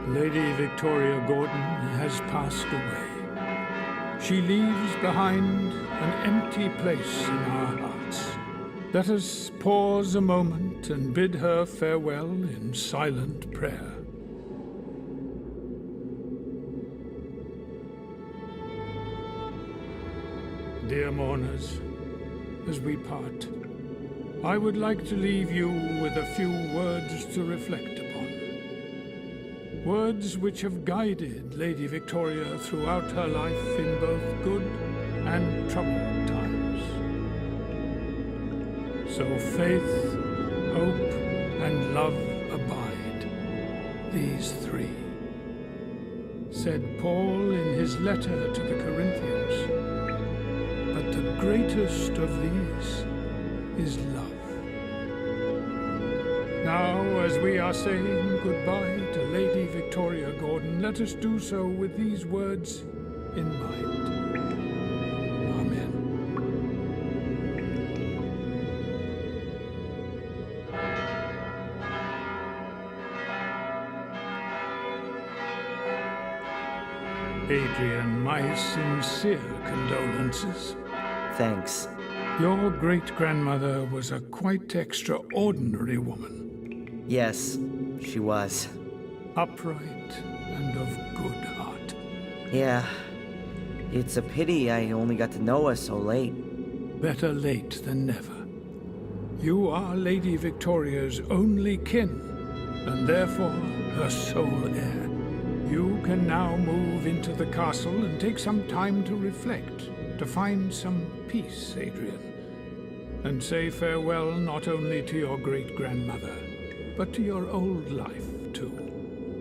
Lady Victoria Gordon has passed away. She leaves behind an empty place in our hearts. Let us pause a moment and bid her farewell in silent prayer. Dear mourners, as we part, I would like to leave you with a few words to reflect upon. Words which have guided Lady Victoria throughout her life in both good and troubled times. So faith, hope, and love abide, these three, said Paul in his letter to the Corinthians. But the greatest of these is love. Now, as we are saying goodbye to Lady Victoria Gordon, let us do so with these words in mind. Amen. Adrian, my sincere condolences. Thanks. Your great-grandmother was a quite extraordinary woman. Yes, she was. Upright and of good heart. Yeah. It's a pity I only got to know her so late. Better late than never. You are Lady Victoria's only kin, and therefore her sole heir. You can now move into the castle and take some time to reflect, to find some peace, Adrian, and say farewell not only to your great-grandmother, but to your old life, too.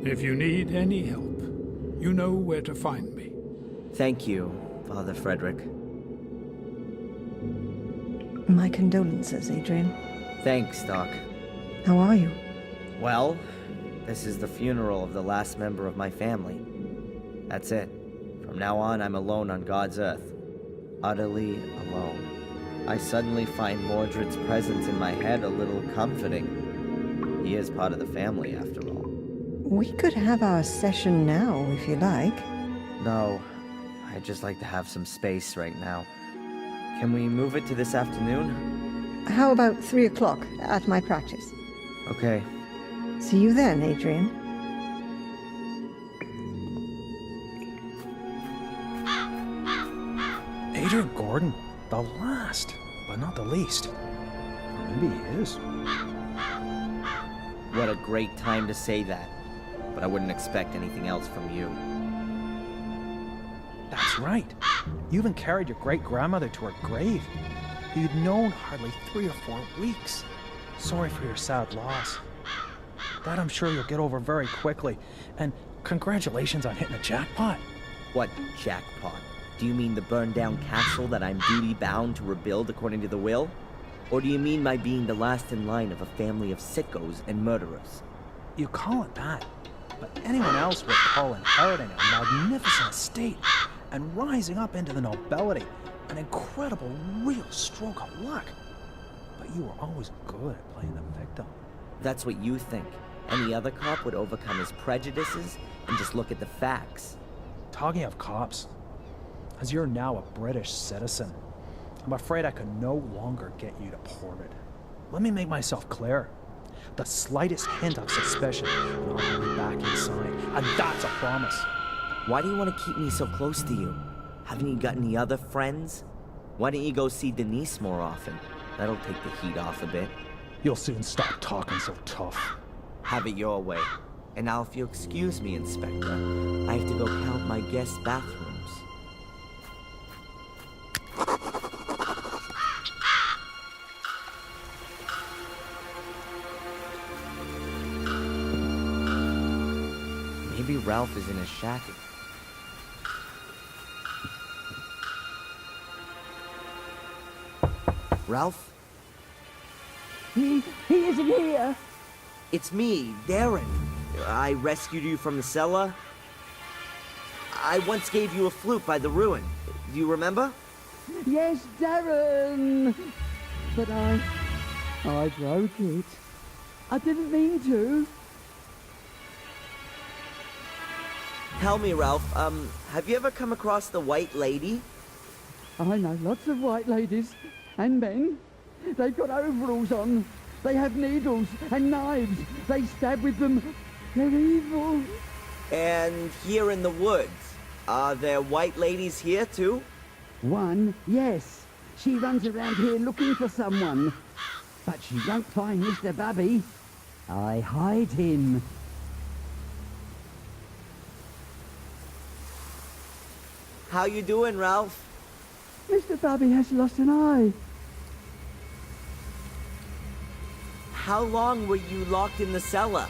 If you need any help, you know where to find me. Thank you, Father Frederick. My condolences, Adrian. Thanks, Doc. How are you? Well, this is the funeral of the last member of my family. That's it. From now on, I'm alone on God's earth. Utterly alone. I suddenly find Mordred's presence in my head a little comforting. He is part of the family, after all. We could have our session now, if you like. No, I'd just like to have some space right now. Can we move it to this afternoon? How about 3 o'clock at my practice? Okay. See you then, Adrian. Adrian Gordon, the last, but not the least. Or maybe he is. What a great time to say that. But I wouldn't expect anything else from you. That's right. You even carried your great-grandmother to her grave. You'd known hardly 3 or 4 weeks. Sorry for your sad loss. That I'm sure you'll get over very quickly. And congratulations on hitting the jackpot. What jackpot? Do you mean the burned-down castle that I'm duty-bound to rebuild according to the will? Or do you mean my being the last in line of a family of sickos and murderers? You call it that, but anyone else would call inheriting a magnificent estate and rising up into the nobility an incredible, real stroke of luck. But you were always good at playing the victim. That's what you think. Any other cop would overcome his prejudices and just look at the facts. Talking of cops, as you're now a British citizen, I'm afraid I can no longer get you deported. Let me make myself clear. The slightest hint of suspicion, and I'll have you back inside, and that's a promise. Why do you want to keep me so close to you? Haven't you got any other friends? Why don't you go see Denise more often? That'll take the heat off a bit. You'll soon stop talking so tough. Have it your way. And now if you'll excuse me, Inspector, I have to go count my guest bathrooms. Maybe Ralph is in his shack. Ralph? He isn't here. It's me, Darren. I rescued you from the cellar. I once gave you a flute by the ruin. Do you remember? Yes, Darren. But I broke it. I didn't mean to. Tell me, Ralph, have you ever come across the White Lady? I know lots of white ladies and men. They've got overalls on. They have needles and knives. They stab with them. They're evil. And here in the woods, are there white ladies here too? One, yes. She runs around here looking for someone. But she won't find Mr. Bubby. I hide him. How you doing, Ralph? Mr. Bubby has lost an eye. How long were you locked in the cellar?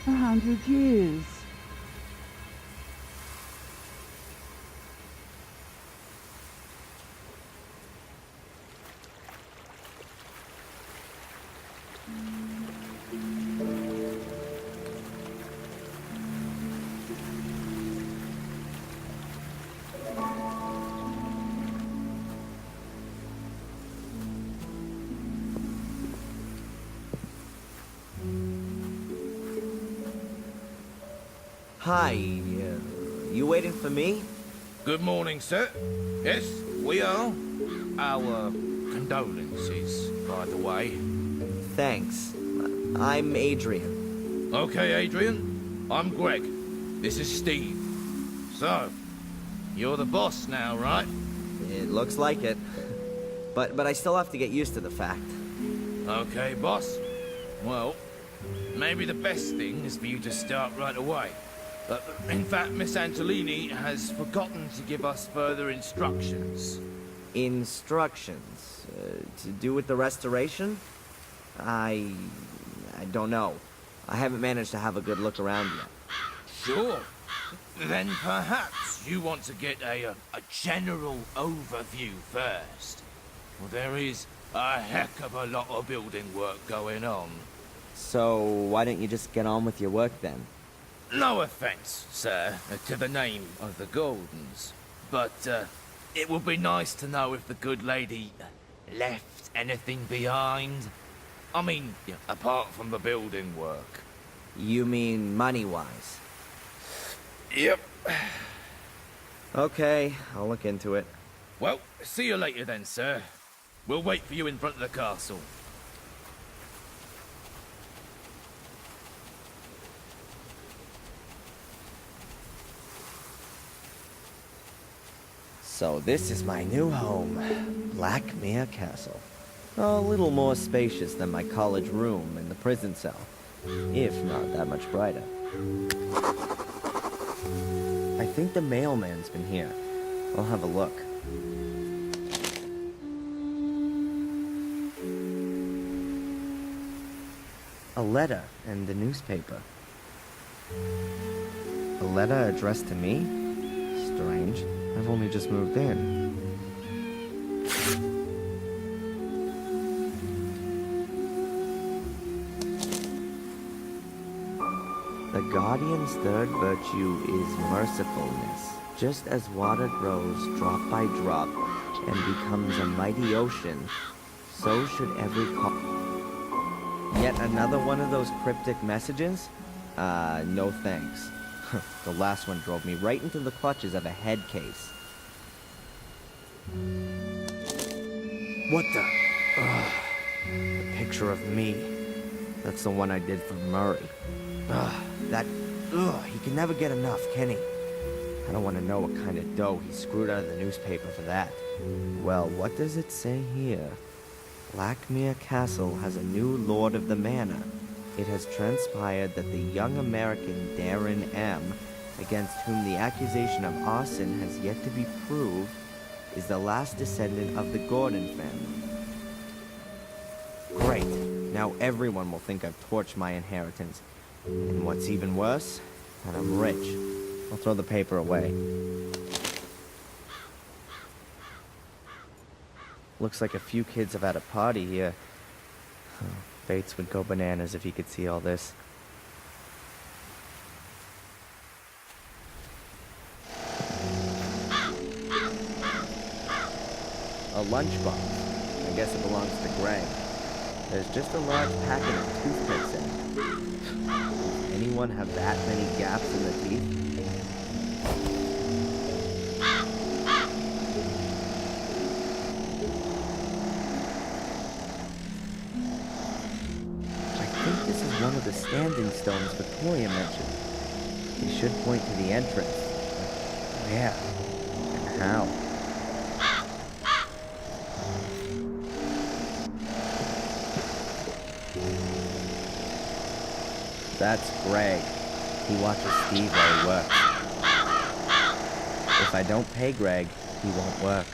100 years. Hi, you waiting for me? Good morning, sir. Yes, we are. Our condolences, by the way. Thanks. I'm Adrian. Okay, Adrian. I'm Greg. This is Steve. So, you're the boss now, right? It looks like it. But I still have to get used to the fact. Okay, boss. Well, maybe the best thing is for you to start right away. In fact, Miss Antolini has forgotten to give us further instructions. Instructions? To do with the restoration? I don't know. I haven't managed to have a good look around yet. Sure. Then perhaps you want to get a general overview first. Well, there is a heck of a lot of building work going on. So, why don't you just get on with your work then? No offense, sir, to the name of the Gordons, but it would be nice to know if the good lady left anything behind. I mean, apart from the building work. You mean money-wise? Yep. Okay, I'll look into it. Well, see you later then, sir. We'll wait for you in front of the castle. So this is my new home, Blackmere Castle. A little more spacious than my college room in the prison cell, if not that much brighter. I think the mailman's been here. I'll have a look. A letter and the newspaper. A letter addressed to me? Strange. I've only just moved in. The Guardian's third virtue is mercifulness. Just as water grows drop by drop and becomes a mighty ocean, so should every Yet another one of those cryptic messages? No thanks. The last one drove me right into the clutches of a head case. What the? Ugh. The picture of me. That's the one I did for Murray. He can never get enough, can he? I don't want to know what kind of dough he screwed out of the newspaper for that. Well, what does it say here? Blackmere Castle has a new Lord of the Manor. It has transpired that the young American Darren M., against whom the accusation of arson has yet to be proved, is the last descendant of the Gordon family. Great. Now everyone will think I've torched my inheritance. And what's even worse, that I'm rich. I'll throw the paper away. Looks like a few kids have had a party here. Bates would go bananas if he could see all this. A lunchbox. I guess it belongs to Greg. There's just a large packet of toothpicks in it. Anyone have that many gaps in the teeth? the standing stones Victoria mentioned. They should point to the entrance. But where? And how? That's Greg. He watches Steve while he works. If I don't pay Greg, he won't work.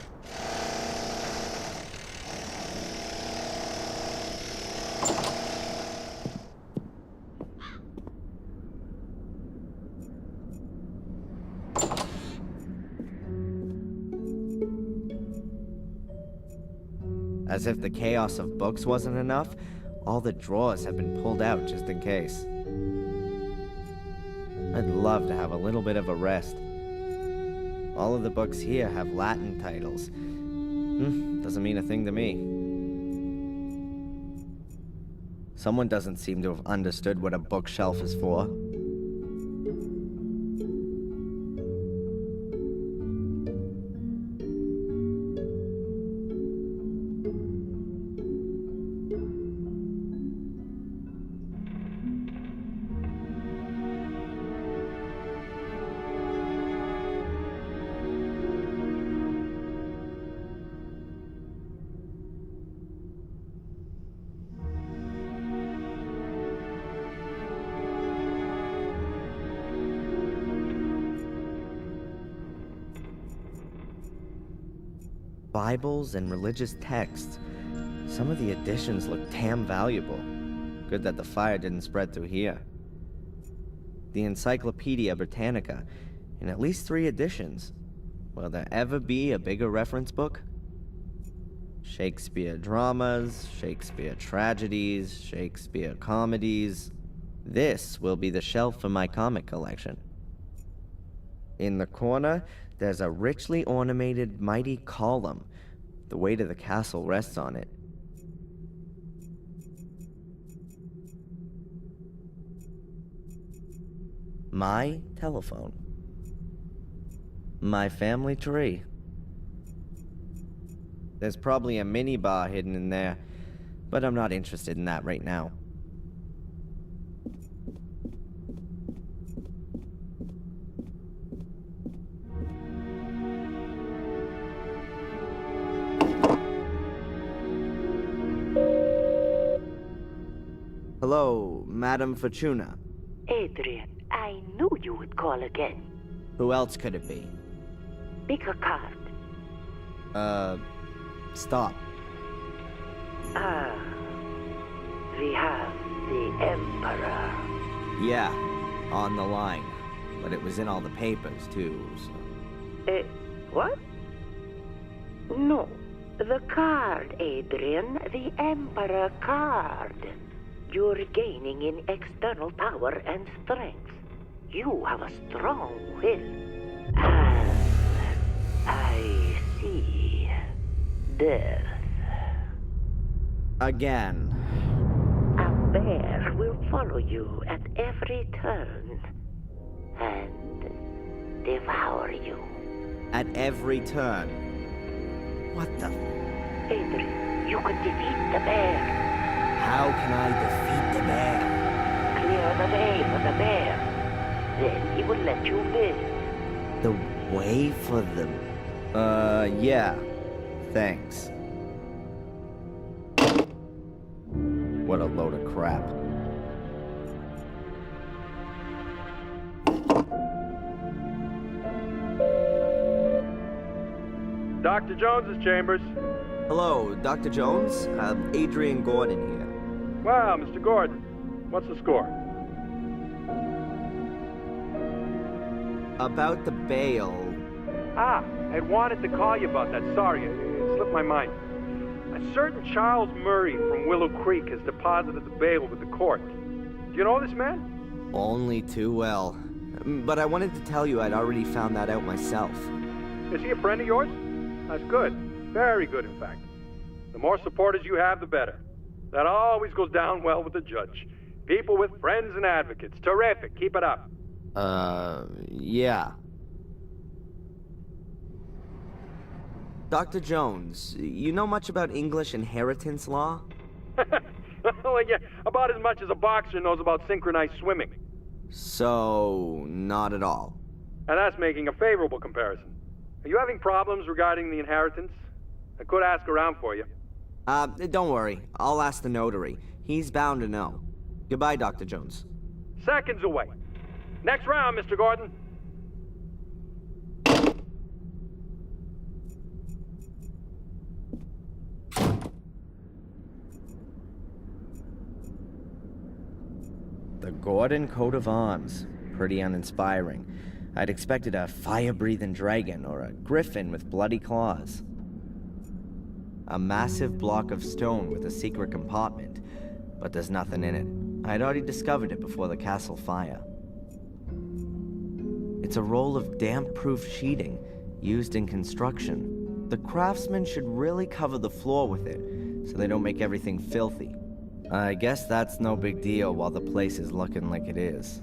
As if the chaos of books wasn't enough, all the drawers have been pulled out just in case. I'd love to have a little bit of a rest. All of the books here have Latin titles. Doesn't mean a thing to me. Someone doesn't seem to have understood what a bookshelf is for. Bibles and religious texts. Some of the editions look damn valuable. Good that the fire didn't spread through here. The Encyclopedia Britannica, in at least 3 editions. Will there ever be a bigger reference book? Shakespeare dramas, Shakespeare tragedies, Shakespeare comedies. This will be the shelf for my comic collection. In the corner, there's a richly ornamented mighty column. The weight of the castle rests on it. My telephone. My family tree. There's probably a minibar hidden in there, but I'm not interested in that right now. Hello, Madame Fortuna. Adrian, I knew you would call again. Who else could it be? Pick a card. Stop. We have the Emperor. Yeah, on the line. But it was in all the papers, too, so... What? No. The card, Adrian. The Emperor card. You're gaining in external power and strength. You have a strong will. And I see death. Again. A bear will follow you at every turn and devour you. At every turn. What the... Adrian, you can defeat the bear. How can I defeat the bear? Clear the way for the bear. Then he will let you live. The way for the... yeah. Thanks. What a load of crap. Dr. Jones's chambers. Hello, Dr. Jones. Adrian Gordon here. Wow, Mr. Gordon. What's the score? About the bail. I wanted to call you about that. Sorry, it slipped my mind. A certain Charles Murray from Willow Creek has deposited the bail with the court. Do you know this man? Only too well. But I wanted to tell you I'd already found that out myself. Is he a friend of yours? That's good. Very good, in fact. The more supporters you have, the better. That always goes down well with the judge. People with friends and advocates. Terrific. Keep it up. Yeah. Dr. Jones, you know much about English inheritance law? Like, yeah, about as much as a boxer knows about synchronized swimming. So, not at all. And that's making a favorable comparison. Are you having problems regarding the inheritance? I could ask around for you. Don't worry. I'll ask the notary. He's bound to know. Goodbye, Dr. Jones. Seconds away. Next round, Mr. Gordon. The Gordon coat of arms. Pretty uninspiring. I'd expected a fire-breathing dragon or a griffin with bloody claws. A massive block of stone with a secret compartment, but there's nothing in it. I'd already discovered it before the castle fire. It's a roll of damp-proof sheeting used in construction. The craftsmen should really cover the floor with it so they don't make everything filthy. I guess that's no big deal while the place is looking like it is.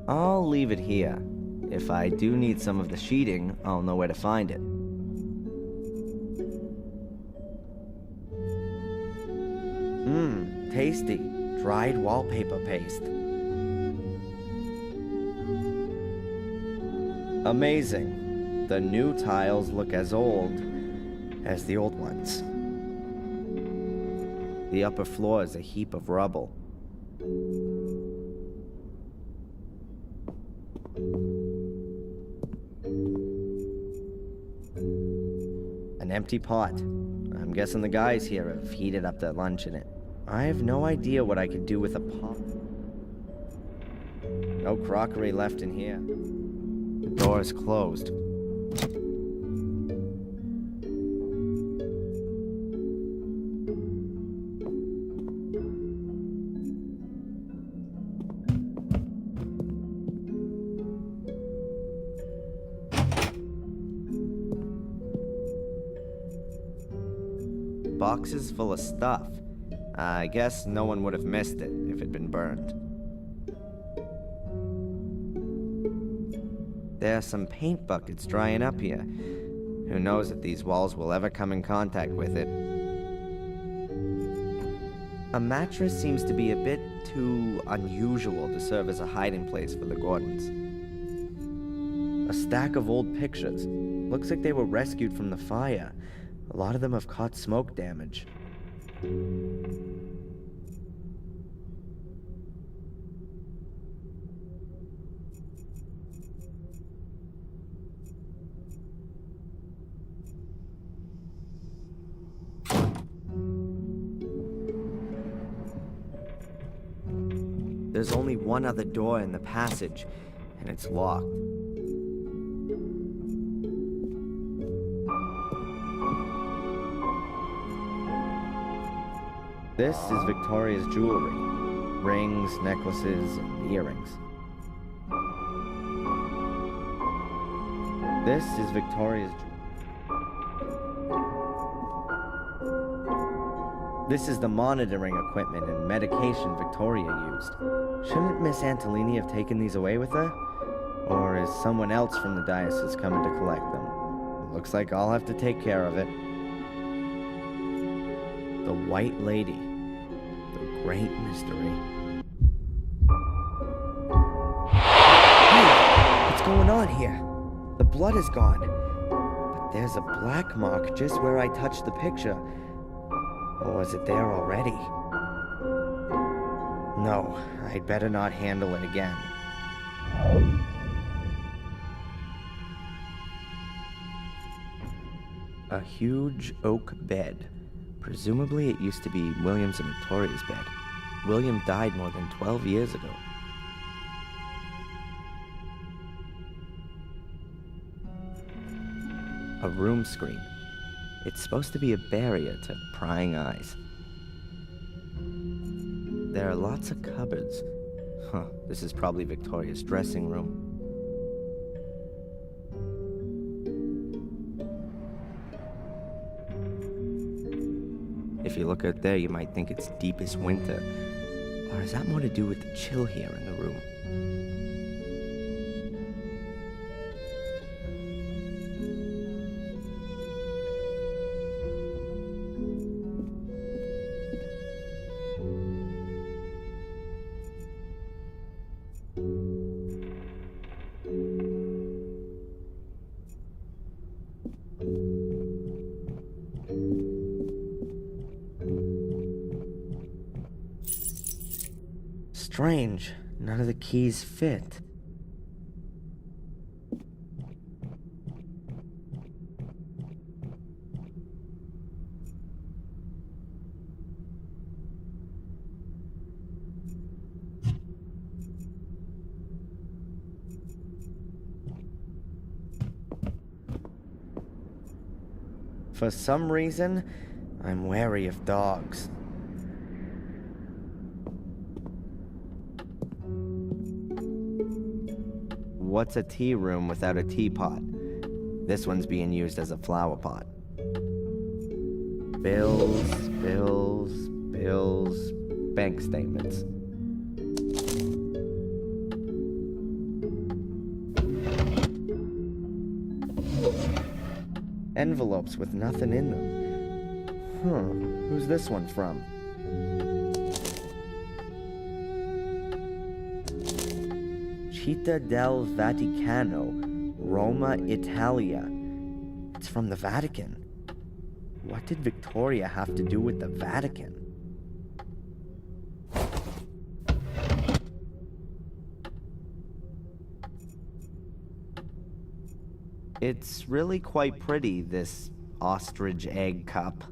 I'll leave it here. If I do need some of the sheeting, I'll know where to find it. Tasty. Dried wallpaper paste. Amazing. The new tiles look as old as the old ones. The upper floor is a heap of rubble. An empty pot. I'm guessing the guys here have heated up their lunch in it. I have no idea what I could do with a pot. No crockery left in here. The door is closed. Boxes full of stuff. I guess no one would have missed it if it'd been burned. There are some paint buckets drying up here. Who knows if these walls will ever come in contact with it. A mattress seems to be a bit too unusual to serve as a hiding place for the Gordons. A stack of old pictures. Looks like they were rescued from the fire. A lot of them have caught smoke damage. There's only one other door in the passage, and it's locked. This is Victoria's jewelry. Rings, necklaces, and earrings. This is Victoria's jewelry. This is the monitoring equipment and medication Victoria used. Shouldn't Miss Antolini have taken these away with her? Or is someone else from the diocese coming to collect them? Looks like I'll have to take care of it. The White Lady. The great mystery. Hey, what's going on here? The blood is gone. But there's a black mark just where I touched the picture. Or was it there already? No, I'd better not handle it again. A huge oak bed. Presumably it used to be William's and Victoria's bed. William died more than 12 years ago. A room screen. It's supposed to be a barrier to prying eyes. There are lots of cupboards. This is probably Victoria's dressing room. If you look out there, you might think it's deepest winter. Or is that more to do with the chill here in the room? Strange. None of the keys fit. For some reason, I'm wary of dogs. What's a tea room without a teapot? This one's being used as a flower pot. Bills, bills, bills, bank statements. Envelopes with nothing in them. Who's this one from? Città del Vaticano, Roma, Italia. It's from the Vatican. What did Victoria have to do with the Vatican? It's really quite pretty, this ostrich egg cup.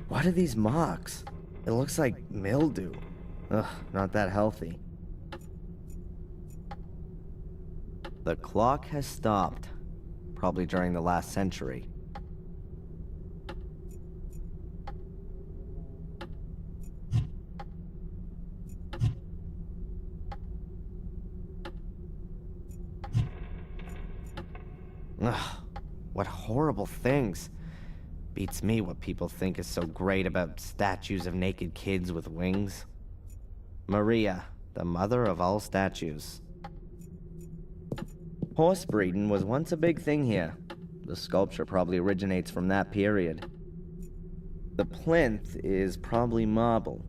What are these marks? It looks like mildew. Ugh, not that healthy. The clock has stopped, probably during the last century. Ugh, what horrible things. Beats me what people think is so great about statues of naked kids with wings. Maria, the mother of all statues. Horse breeding was once a big thing here. The sculpture probably originates from that period. The plinth is probably marble.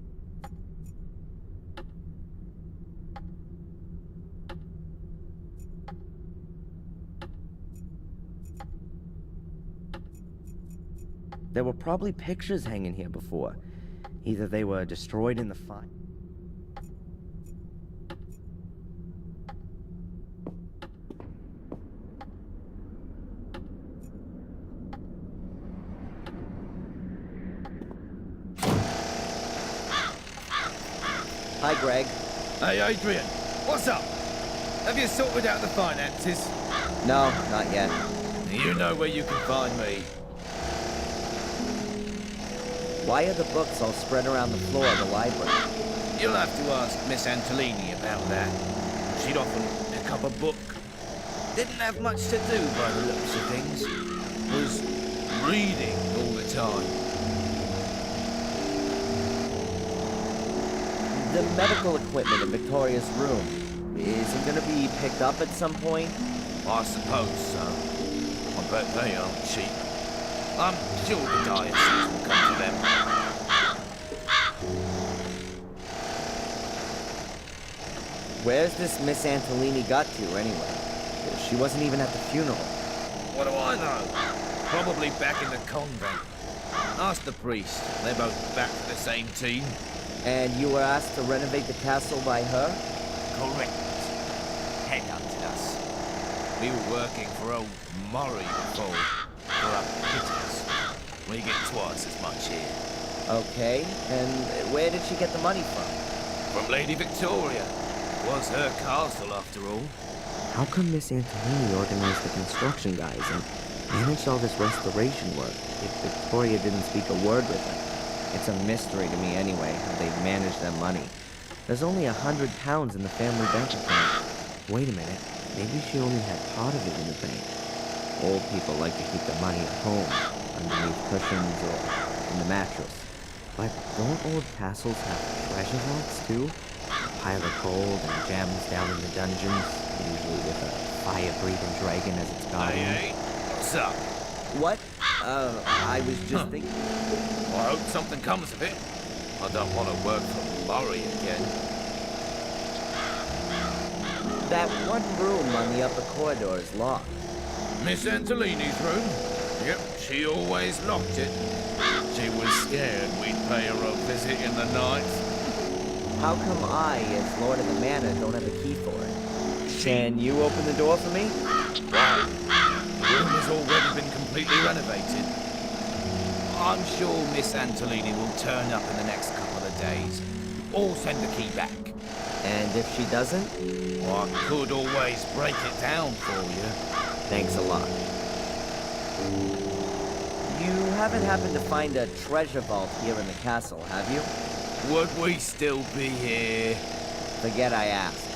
There were probably pictures hanging here before. Either they were destroyed in the fire. Hi, Greg. Hey, Adrian. What's up? Have you sorted out the finances? No, not yet. You know where you can find me. Why are the books all spread around the floor of the library? You'll have to ask Miss Antolini about that. She'd often pick up a book. Didn't have much to do by the looks of things. Was reading all the time. The medical equipment in Victoria's room, is it gonna be picked up at some point? I suppose so. I bet they aren't cheap. I'm sure the diocese will come to them. Where's this Miss Antolini got to, anyway? She wasn't even at the funeral. What do I know? Probably back in the convent. Ask the priest. They're both back to the same team. And you were asked to renovate the castle by her? Correct. Headhunted us. We were working for old Murray before. For our pittance. We get twice as much here. Okay, and where did she get the money from? From Lady Victoria. Was her castle, after all. How come Miss Antolini organized the construction guys and managed all this restoration work if Victoria didn't speak a word with her? It's a mystery to me anyway, how they manage their money. There's only £100 in the family bank account. Wait a minute, maybe she only had part of it in the bank. Old people like to keep their money at home, underneath cushions or in the mattress. But don't old castles have treasure vaults too? A pile of gold and gems down in the dungeons, usually with a fire-breathing dragon as its guardian. Hey, what's up? What? I was just thinking... I hope something comes of it. I don't want to work for Murray again. That one room on the upper corridor is locked. Miss Antolini's room? Yep, she always locked it. She was scared we'd pay her a visit in the night. How come I, as Lord of the Manor, don't have a key for it? Can you open the door for me? Why? The room has already been completely renovated. I'm sure Miss Antolini will turn up in the next couple of days. Or send the key back. And if she doesn't? Well, I could always break it down for you. Thanks a lot. You haven't happened to find a treasure vault here in the castle, have you? Would we still be here? Forget I asked.